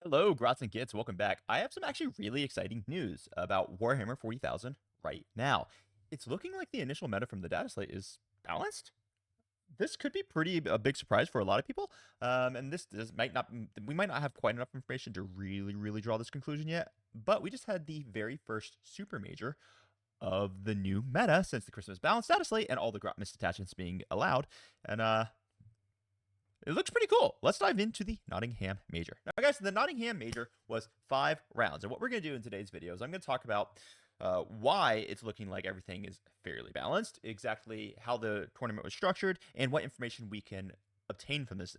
Hello, Grots and Gits. Welcome back. I have some actually really exciting news about Warhammer 40,000 right now. It's looking like the initial meta from the data slate is balanced. This could be a big surprise for a lot of people. And we might not have quite enough information to really draw this conclusion yet. But we just had the very first super major of the new meta since the Christmas balance data slate and all the Grot mist attachments being allowed. And it looks pretty cool. Let's dive into the Nottingham Major. Now, guys, the Nottingham Major was 5 rounds. And what we're going to do in today's video is I'm going to talk about why it's looking like everything is fairly balanced, exactly how the tournament was structured, and what information we can obtain from this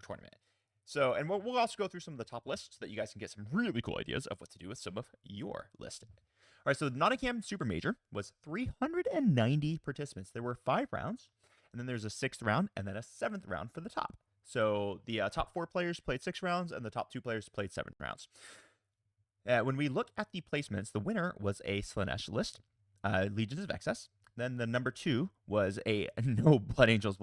tournament. So, and we'll also go through some of the top lists so that you guys can get some really cool ideas of what to do with some of your list. All right, so the Nottingham Super Major was 390 participants. There were 5 rounds, and then there's a 6th round, and then a 7th round for the top. So the top 4 players played 6 rounds, and the top 2 players played 7 rounds. When we look at the placements, the winner was a Slaanesh list, Legions of Excess. Then the number 2 was a no Blood Angels,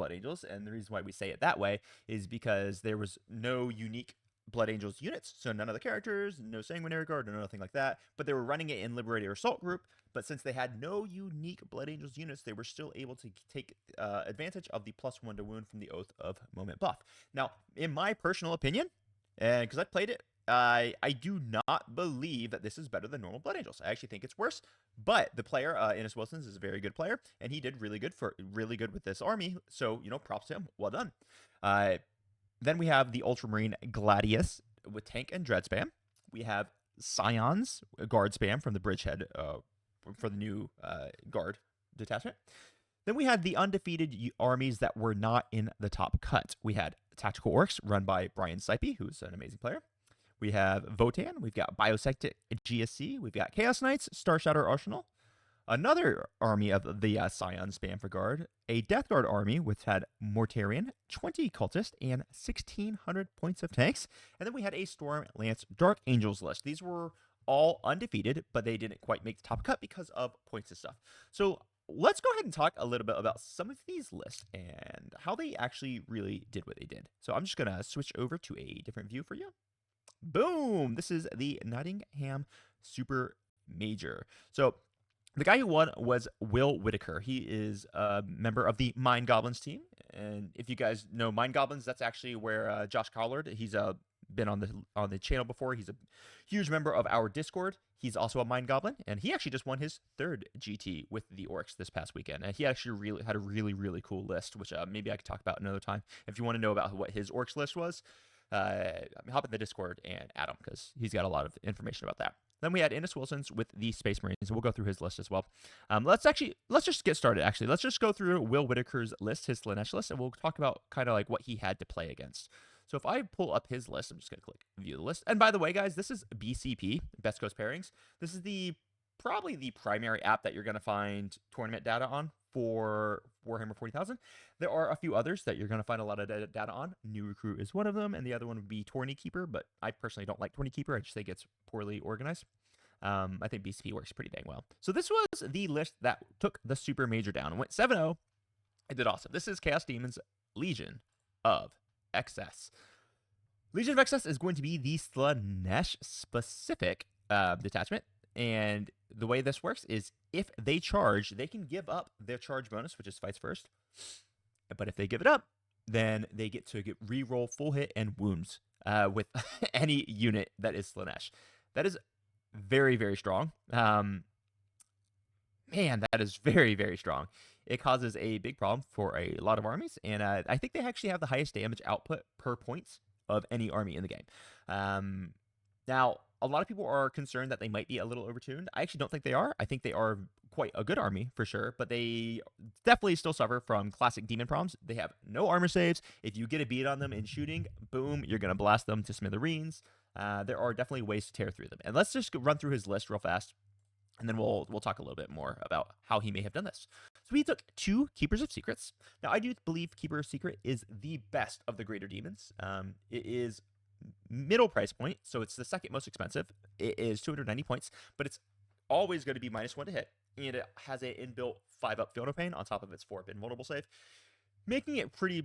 and the reason why we say it that way is because there was no unique Blood Angels units, so none of the characters, no Sanguinary Guard, no nothing like that, but they were running it in Liberator Assault Group, but since they had no unique Blood Angels units, they were still able to take advantage of the +1 to wound from the Oath of Moment buff. Now, in my personal opinion, and because I played it, I do not believe that this is better than normal Blood Angels. I actually think it's worse, but the player, Innes Wilsons, is a very good player, and he did really good with this army, so, props to him. Well done. Then we have the Ultramarine Gladius with tank and dread spam. We have Scions guard spam from the Bridgehead for the new guard detachment. Then we had the undefeated armies that were not in the top cut. We had Tactical Orcs run by Brian Sipey, who's an amazing player. We have Votan. We've got Biosectic GSC. We've got Chaos Knights, Star Shatter Arsenal. Another army of the Scion spam for guard, a Death Guard army which had Mortarion, 20 cultists, and 1,600 points of tanks. And then we had a Storm Lance Dark Angels list. These were all undefeated, but they didn't quite make the top cut because of points and stuff. So let's go ahead and talk a little bit about some of these lists and how they actually really did what they did. So I'm just going to switch over to a different view for you. Boom! This is the Nottingham Super Major. So the guy who won was Will Whitaker. He is a member of the Mind Goblins team. And if you guys know Mind Goblins, that's actually where Josh Collard, he's been on the channel before. He's a huge member of our Discord. He's also a Mind Goblin, and he actually just won his 3rd GT with the Orcs this past weekend. And he actually had a really cool list, which maybe I could talk about another time. If you want to know about what his Orcs list was, hop in the Discord and add him because he's got a lot of information about that. Then we had Innes Wilsons with the Space Marines, and we'll go through his list as well. Let's just get started, actually. Let's just go through Will Whitaker's list, his Slaanesh list, and we'll talk about kind of like what he had to play against. So if I pull up his list, I'm just going to click View the List. And by the way, guys, this is BCP, Best Coast Pairings. This is probably the primary app that you're going to find tournament data on for Warhammer 40,000. There are a few others that you're going to find a lot of data on. New Recruit is one of them, and the other one would be Tourney Keeper, but I personally don't like Tourney Keeper. I just think it's poorly organized. I think BCP works pretty dang well. So this was the list that took the Super Major down and went 7-0. It did awesome. This is Chaos Demons Legion of Excess. Legion of Excess is going to be the Slaanesh specific detachment. And the way this works is if they charge, they can give up their charge bonus, which is fights first. But if they give it up, then they get to re-roll full hit and wounds with any unit that is Slaanesh. That is very strong. Man, that is very strong. It causes a big problem for a lot of armies, and I think they actually have the highest damage output per points of any army in the game. Now, a lot of people are concerned that they might be a little overtuned. I actually don't think they are. I think they are quite a good army for sure, but they definitely still suffer from classic demon problems. They have no armor saves. If you get a beat on them in shooting, boom, you're going to blast them to smithereens. There are definitely ways to tear through them. And let's just run through his list real fast, and then we'll talk a little bit more about how he may have done this. So he took 2 Keepers of Secrets. Now, I do believe Keeper of Secret is the best of the greater demons. It is middle price point, so it's the 2nd most expensive. It is 290 points, but it's always going to be -1 to hit, and it has an inbuilt 5-up Field of Pain on top of its 4-up invulnerable save, making it pretty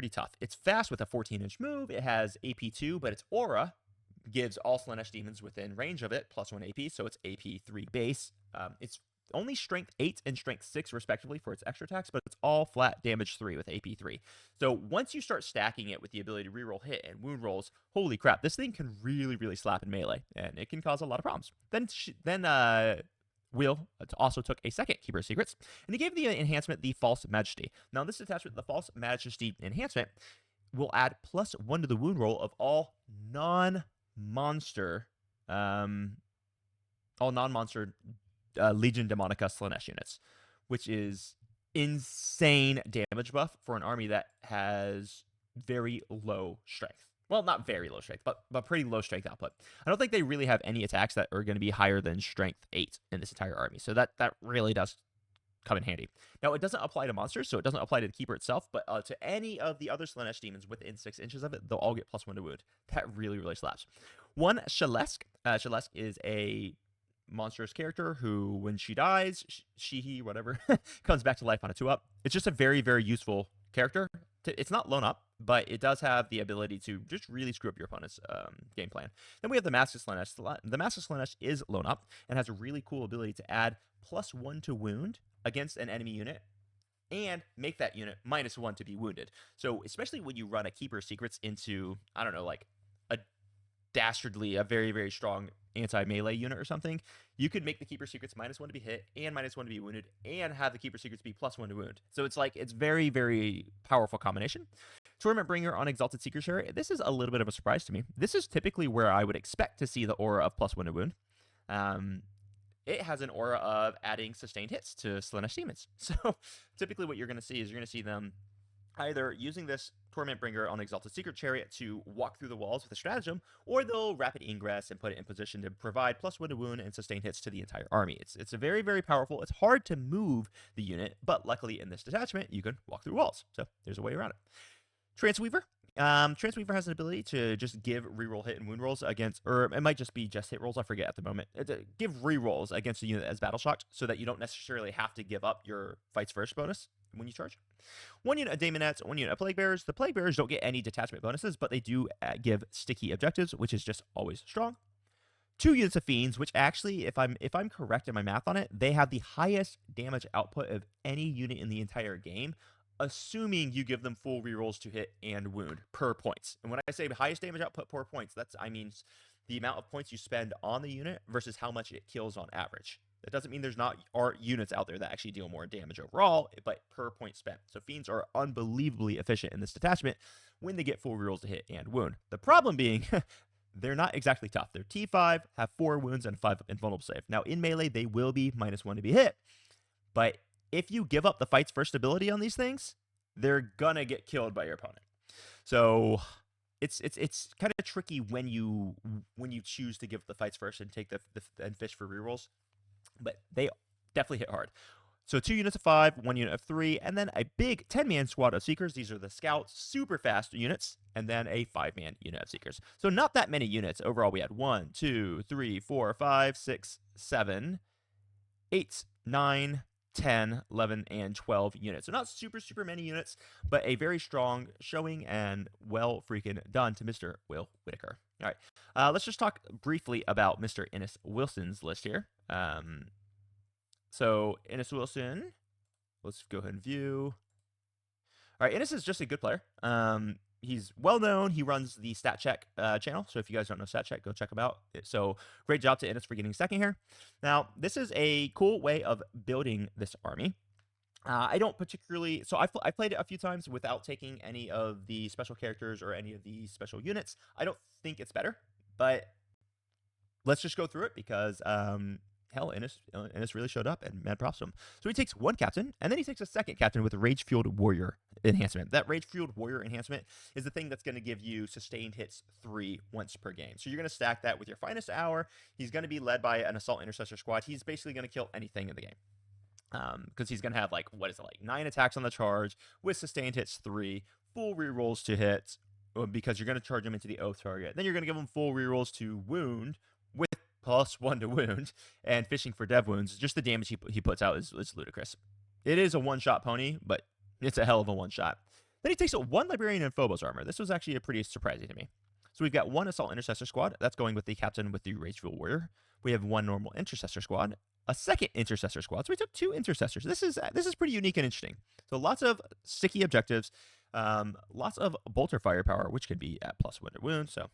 tough. It's fast with a 14-inch move. It has AP2, but its aura gives all Slaanesh demons within range of it +1 AP, so it's AP 3 base. It's only strength 8 and strength 6 respectively for its extra attacks, but it's all flat damage 3 with AP 3. So once you start stacking it with the ability to reroll hit and wound rolls, holy crap, this thing can really slap in melee, and it can cause a lot of problems. Then Will also took a second Keeper of Secrets, and he gave the enhancement the False Majesty. Now this attachment, the False Majesty enhancement, will add +1 to the wound roll of all non-monster Legion Demonica Slaanesh units, which is insane damage buff for an army that has very low strength. Well, not very low strength, but pretty low strength output. I don't think they really have any attacks that are going to be higher than strength 8 in this entire army. So that really does come in handy. Now, it doesn't apply to monsters, so it doesn't apply to the Keeper itself, but to any of the other Slaanesh demons within 6 inches of it, they'll all get +1 to wound. That really slaps. One, Shalesk. Shalesk is a monstrous character who, when she dies, he, whatever, comes back to life on a 2-up. It's just a very useful character. It's not lone up, but it does have the ability to just really screw up your opponent's game plan. Then we have the Master Slaanesh. The Master Slaanesh is lone up and has a really cool ability to add +1 to wound against an enemy unit and make that unit -1 to be wounded. So especially when you run a Keeper of Secrets into, I don't know, like a dastardly, a very strong anti-melee unit or something, you could make the Keeper Secrets -1 to be hit and -1 to be wounded, and have the Keeper Secrets be +1 to wound. So it's like, it's very powerful combination. Tournament Bringer on Exalted Seeker Share. This is a little bit of a surprise to me. This is typically where I would expect to see the aura of +1 to wound. It has an aura of adding sustained hits to Slaanesh demons. So typically what you're going to see is you're going to see them either using this Torment Bringer on Exalted Secret Chariot to walk through the walls with a stratagem, or they'll rapid ingress and put it in position to provide +1 to wound and sustain hits to the entire army. It's a very powerful. It's hard to move the unit, but luckily in this detachment, you can walk through walls. So there's a way around it. Transweaver. Transweaver has an ability to just give reroll hit and wound rolls against, or it might just be just hit rolls, I forget at the moment. Give rerolls against a unit as battle shocked, so that you don't necessarily have to give up your fights first bonus when you charge. 1 unit of Daemonettes, 1 unit of Plague Bearers. The Plague Bearers don't get any detachment bonuses, but they do give sticky objectives, which is just always strong. 2 units of Fiends, which actually, if I'm correct in my math on it, they have the highest damage output of any unit in the entire game, assuming you give them full rerolls to hit and wound per points. And when I say highest damage output per points, I mean the amount of points you spend on the unit versus how much it kills on average. That doesn't mean there's not units out there that actually deal more damage overall, but per point spent. So Fiends are unbelievably efficient in this detachment when they get full rerolls to hit and wound. The problem being, they're not exactly tough. They're T5, have 4 wounds and 5 invulnerable save. Now in melee, they will be -1 to be hit, but if you give up the fight's first ability on these things, they're gonna get killed by your opponent. So it's kind of tricky when you choose to give the fights first and take and fish for rerolls, but they definitely hit hard. So 2 units of 5, 1 unit of 3, and then a big 10-man squad of Seekers. These are the scouts, super fast units, and then a 5-man unit of Seekers. So not that many units. Overall, we had 1, 2, 3, 4, 5, 6, 7, 8, 9, 10, 11, and 12 units. So not super many units, but a very strong showing and well freaking done to Mr. Will Whitaker. All right, let's just talk briefly about Mr. Ennis Wilson's list here. So Ennis Wilson, let's go ahead and view. All right, Ennis is just a good player. He's well known. He runs the Stat Check channel. So if you guys don't know Stat Check, go check him out. So great job to Ennis for getting second here. Now, this is a cool way of building this army. I don't particularly, so I've played it a few times without taking any of the special characters or any of the special units. I don't think it's better, but let's just go through it because hell, Ennis really showed up, and mad props to him. So he takes 1 captain, and then he takes a second captain with a Rage-Fueled Warrior enhancement. That Rage-Fueled Warrior enhancement is the thing that's going to give you sustained hits 3 once per game. So you're going to stack that with your finest hour. He's going to be led by an Assault Intercessor squad. He's basically going to kill anything in the game. Because he's going to have, like, 9 attacks on the charge with sustained hits 3, full rerolls to hit, because you're going to charge him into the oath target. Then you're going to give him full rerolls to wound with +1 to wound, and fishing for dev wounds. Just the damage he puts out is ludicrous. It is a one-shot pony, but it's a hell of a one-shot. Then he takes 1 Librarian and Phobos armor. This was actually pretty surprising to me. So we've got one Assault Intercessor squad. That's going with the captain with the Rageful Warrior. We have one normal Intercessor squad, a second Intercessor squad. So we took 2 Intercessors. This is pretty unique and interesting. So lots of sticky objectives, lots of bolter firepower, which could be at +1 to wound, so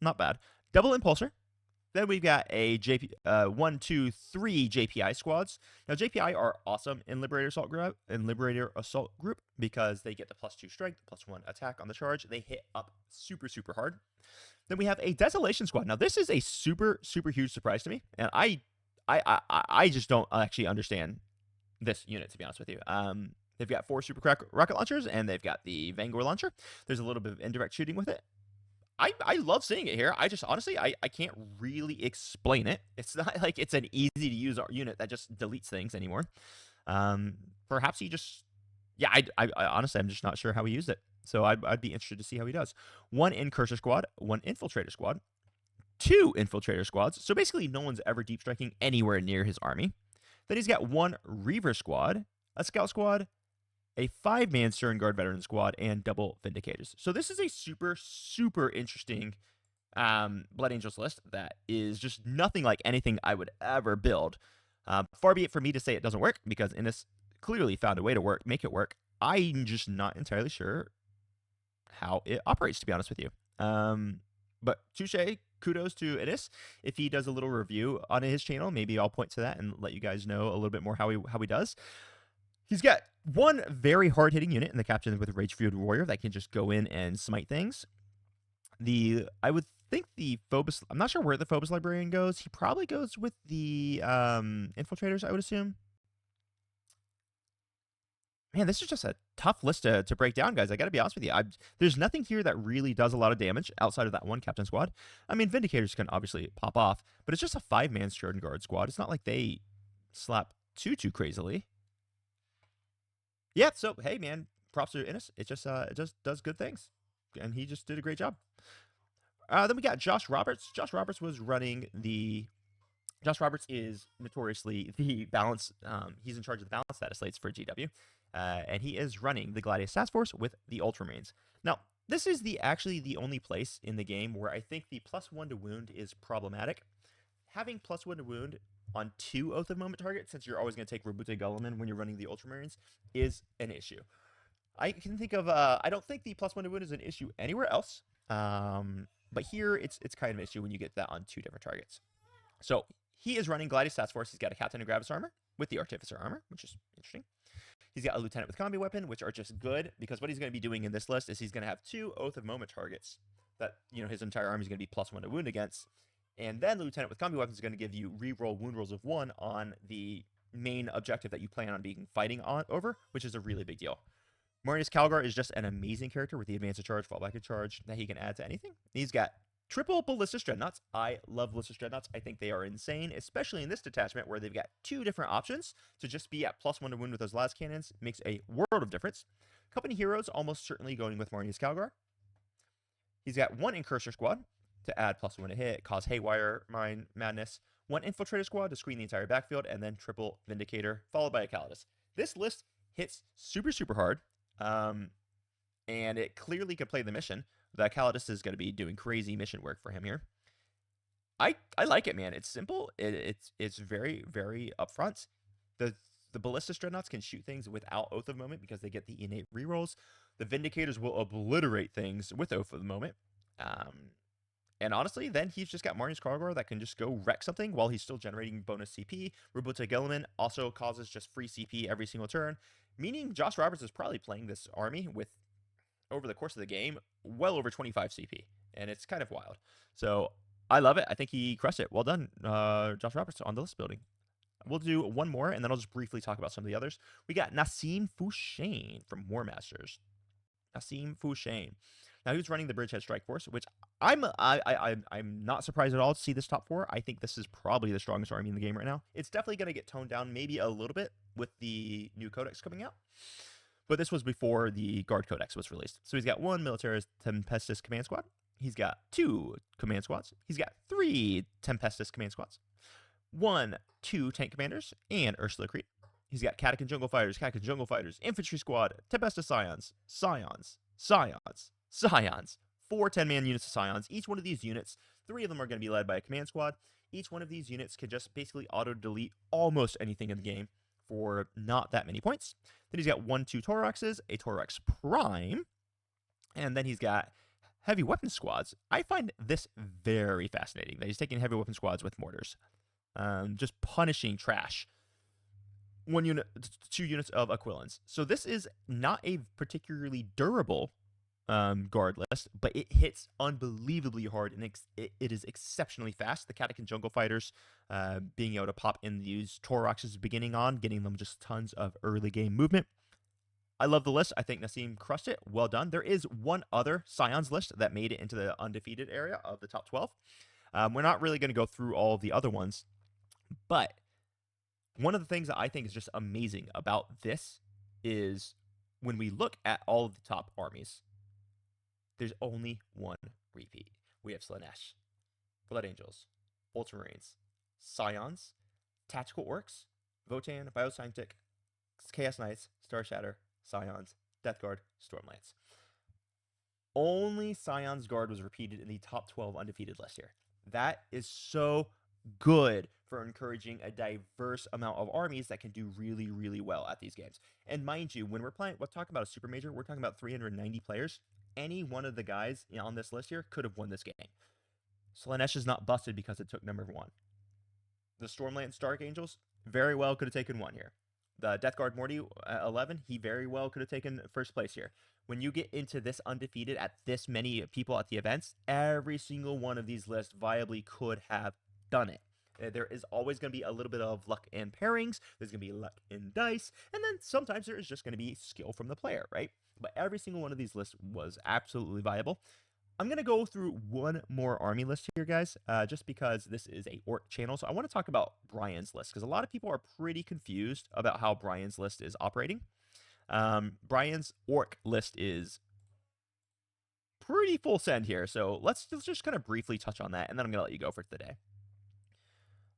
not bad. Double Impulsor. Then we've got a 1, 2, 3 JPI squads. Now JPI are awesome in Liberator Assault Group because they get the +2 strength, +1 attack on the charge. They hit up super hard. Then we have a Desolation squad. Now this is a super huge surprise to me, and I just don't actually understand this unit, to be honest with you. They've got 4 rocket launchers, and they've got the Vanguard launcher. There's a little bit of indirect shooting with it. I love seeing it here. I just honestly I can't really explain it. It's not like it's an easy to use unit that just deletes things anymore. Perhaps he just I honestly I'm just not sure how he used it. So I'd be interested to see how he does. 1 Incursor squad, 1 Infiltrator squad, 2 Infiltrator squads. So basically no one's ever deep striking anywhere near his army. Then he's got 1 Reaver squad, a Scout squad, a 5-man Stern Guard veteran squad, and double Vindicators. So this is a super interesting Blood Angels list that is just nothing like anything I would ever build. Far be it for me to say it doesn't work, because Innis clearly found a way to make it work. I'm just not entirely sure how it operates, to be honest with you. But touche, kudos to Innis. If he does a little review on his channel, maybe I'll point to that and let you guys know a little bit more how he does. He's got 1 very hard-hitting unit in the captain with Rage-Fueled Warrior that can just go in and smite things. I would think the Phobos... I'm not sure where the Phobos Librarian goes. He probably goes with the Infiltrators, I would assume. Man, this is just a tough list to break down, guys. I got to be honest with you. There's nothing here that really does a lot of damage outside of that 1 captain squad. I mean, Vindicators can obviously pop off, but it's just a 5-man Stern Guard squad. It's not like they slap too crazily. Yeah, so hey man, props to Innis. It just does good things, and he just did a great job. Then we got Josh Roberts. Josh Roberts is notoriously the balance. He's in charge of the balance status slates for GW, and he is running the Gladius Task Force with the Ultramarines. Now, this is actually the only place in the game where I think the +1 to wound is problematic. Having +1 to wound on 2 Oath of Moment targets, since you're always going to take Robute Gulliman when you're running the Ultramarines, is an issue. I can think of, I don't think the +1 to wound is an issue anywhere else, but here it's kind of an issue when you get that on 2 different targets. So he is running Gladius Task Force. He's got a Captain of Gravis armor with the Artificer armor, which is interesting. He's got a Lieutenant with Combi Weapon, which are just good, because what he's going to be doing in this list is he's going to have 2 Oath of Moment targets that, his entire army is going to be +1 to wound against. And then the Lieutenant with Combi Weapons is going to give you reroll wound rolls of 1 on the main objective that you plan on fighting over, which is a really big deal. Marnius Calgar is just an amazing character with the advance of charge, fallback of charge that he can add to anything. He's got triple Ballistic Dreadnoughts. I love Ballistic Dreadnoughts. I think they are insane, especially in this detachment where they've got 2 different options to just be at +1 to wound with those las cannons. It makes a world of difference. Company Heroes almost certainly going with Marnius Calgar. He's got 1 Incursor squad to add +1 to hit, cause haywire, madness. 1 Infiltrator squad to screen the entire backfield, and then triple Vindicator, followed by a Calidus. This list hits super hard, and it clearly could play the mission. The Calidus is going to be doing crazy mission work for him here. I like it, man. It's simple. It's very upfront. The Ballistic Dreadnoughts can shoot things without Oath of Moment because they get the innate rerolls. The Vindicators will obliterate things with Oath of the Moment. And honestly, then he's just got Marnius Calgar that can just go wreck something while he's still generating bonus CP. Robute Gilliman also causes just free CP every single turn, meaning Josh Roberts is probably playing this army with, over the course of the game, well over 25 CP, and it's kind of wild. So I love it. I think he crushed it. Well done, Josh Roberts, on the list building. We'll do one more, and then I'll just briefly talk about some of the others. We got Nasim Fouchain from War Masters. Nasim Fouchain. Now, he was running the Bridgehead Strike Force, which I'm not surprised at all to see this top 4. I think this is probably the strongest army in the game right now. It's definitely going to get toned down maybe a little bit with the new codex coming out. But this was before the Guard Codex was released. So he's got 1 Militaris Tempestus Command Squad. He's got 2 Command Squads. He's got 3 Tempestus Command Squads. 2 Tank Commanders, and Ursula Creed. He's got Catacomb Jungle Fighters, Infantry Squad, Tempestus Scions, 4 10-man units of Scions. Each one of these units, 3 of them are going to be led by a command squad. Each one of these units can just basically auto-delete almost anything in the game for not that many points. Then he's got 2 Tauroxes, a Taurox Prime, and then he's got heavy weapon squads. I find this very fascinating that he's taking heavy weapon squads with mortars. Just punishing trash. 1 unit, 2 units of Aquilans. So this is not a particularly durable guard list, but it hits unbelievably hard, and it is exceptionally fast. The Catachan Jungle Fighters being able to pop in these Tauroxes beginning on, getting them just tons of early game movement. I love the list. I think Nasim crushed it. Well done. There is one other Scions list that made it into the undefeated area of the top 12. We're not really going to go through all of the other ones, but one of the things that I think is just amazing about this is when we look at all of the top armies, there's only one repeat. We have Slaanesh, Blood Angels, Ultramarines, Scions, Tactical Orcs, Votann, Bioscientic, Chaos Knights, Star Shatter, Scions, Death Guard, Stormlance. Only Scions Guard was repeated in the top 12 undefeated list here. That is so good for encouraging a diverse amount of armies that can do really, really well at these games. And mind you, when we're talking about a super major, we're talking about 390 players. Any one of the guys on this list here could have won this game. Slaanesh is not busted because it took number 1. The Stormlance Dark Angels very well could have taken 1 here. The Death Guard Morty at 11, he very well could have taken first place here. When you get into this undefeated at this many people at the events, every single one of these lists viably could have done it. There is always going to be a little bit of luck in pairings. There's going to be luck in dice. And then sometimes there is just going to be skill from the player, right? But every single one of these lists was absolutely viable. I'm going to go through one more army list here, guys, just because this is a orc channel. So I want to talk about Brian's list, because a lot of people are pretty confused about how Brian's list is operating. Brian's orc list is pretty full send here. So let's just kind of briefly touch on that, and then I'm going to let you go for today.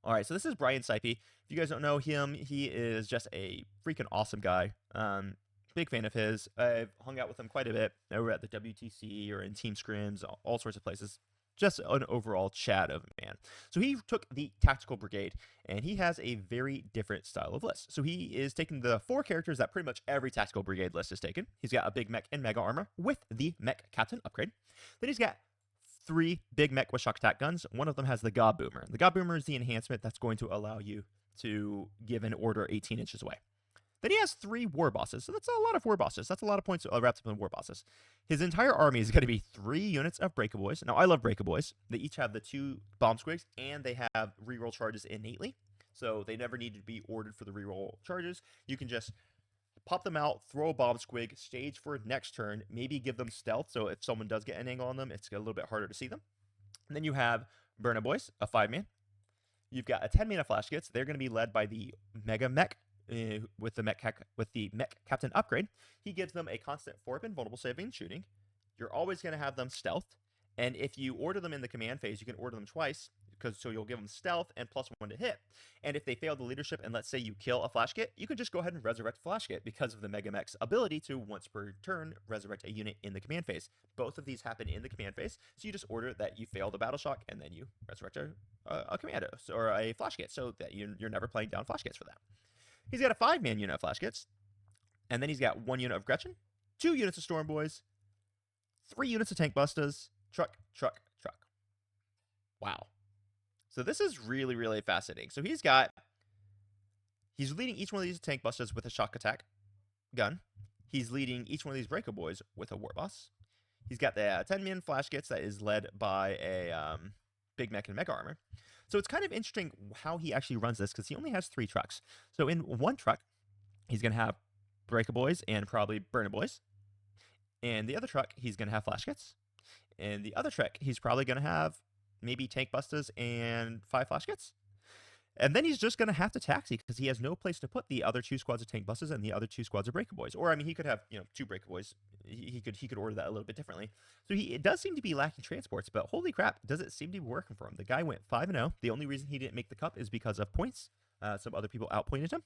All right, so this is Brian Sipey. If you guys don't know him, he is just a freaking awesome guy. Big fan of his. I've hung out with him quite a bit over at the WTC or in Team Scrims, all sorts of places. Just an overall chat of a man. So he took the Tactical Brigade, and he has a very different style of list. So he is taking the 4 characters that pretty much every Tactical Brigade list is taken. He's got a big mech and mega armor with the mech captain upgrade. Then he's got 3 big mech with shock attack guns. One of them has the Gob Boomer. The Gob Boomer is the enhancement that's going to allow you to give an order 18 inches away. Then he has 3 war bosses. So that's a lot of war bosses. That's a lot of points wrapped up in war bosses. His entire army is going to be 3 units of Breakaboys. Now, I love Breakaboys. They each have the 2 bomb squigs, and they have reroll charges innately. So they never need to be ordered for the reroll charges. You can just pop them out, throw a bomb squig, stage for next turn, maybe give them stealth. So if someone does get an angle on them, it's a little bit harder to see them. And then you have Burna Boys, a 5-man. You've got a 10-man of Flash Kits. They're going to be led by the Mega Mech. With the mech captain upgrade. He gives them a constant 4-pin vulnerable saving and shooting. You're always going to have them stealthed, and if you order them in the command phase, you can order them twice, so you'll give them stealth and +1 to hit. And if they fail the leadership, and let's say you kill a Flash Kit, you can just go ahead and resurrect a Flash Kit because of the Mega Mech's ability to once per turn resurrect a unit in the command phase. Both of these happen in the command phase, so you just order that you fail the battle shock, and then you resurrect a commando or a Flash Kit, so that you're never playing down Flash Kits for that. He's got a 5-man unit of Flash Kits, and then he's got 1 unit of Gretchen, 2 units of Storm Boys, 3 units of Tank Bustas, truck. Wow. So this is really, really fascinating. So he's leading each one of these Tank Bustas with a shock attack gun. He's leading each one of these Breakaboys with a War Boss. He's got the 10-man Flash Kits that is led by a big mech and mega armor. So it's kind of interesting how he actually runs this, because he only has 3 trucks. So in one truck, he's going to have Breakaboys and probably Burna Boys. And the other truck, he's going to have Flash Kits. And the other truck, he's probably going to have maybe Tank Bustas and 5 Flash Kits. And then he's just going to have to taxi, because he has no place to put the other 2 squads of Tank Bustas and the other 2 squads of Breakaboys. Or, I mean, he could have, 2 Breakaboys. He could order that a little bit differently. So it does seem to be lacking transports, but holy crap, does it seem to be working for him. The guy went 5-0. The only reason he didn't make the cup is because of points. Some other people outpointed him.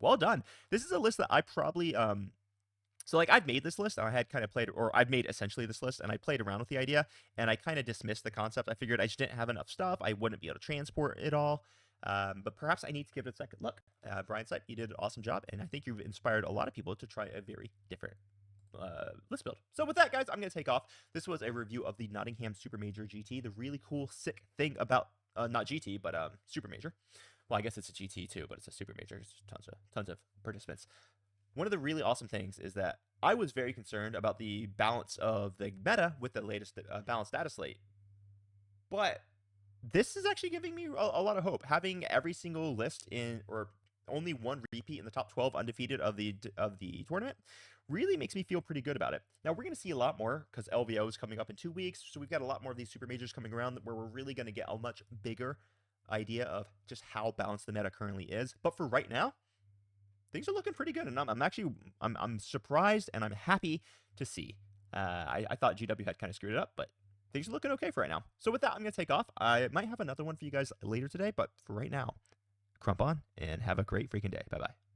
Well done. This is a list that I probably So like I've made this list and I had kind of played, or I've made essentially this list and I played around with the idea and I kind of dismissed the concept. I figured I just didn't have enough stuff. I wouldn't be able to transport it all. But perhaps I need to give it a second look. Brian Sipe, you did an awesome job, and I think you've inspired a lot of people to try a very different list build. So with that, guys, I'm going to take off. This was a review of the Nottingham Super Major GT. The really cool, sick thing about not GT, but Super Major. Well, I guess it's a GT too, but it's a Super Major. There's tons of participants. One of the really awesome things is that I was very concerned about the balance of the meta with the latest balanced data slate, but this is actually giving me a lot of hope. Having every single list in, or only one repeat in the top 12 undefeated of the tournament, really makes me feel pretty good about it. Now we're going to see a lot more because LVO is coming up in 2 weeks, so we've got a lot more of these super majors coming around where we're really going to get a much bigger idea of just how balanced the meta currently is. But for right now, things are looking pretty good, and I'm surprised and I'm happy to see. I thought GW had kind of screwed it up, but things are looking okay for right now. So with that, I'm going to take off. I might have another one for you guys later today, but for right now, crump on and have a great freaking day. Bye-bye.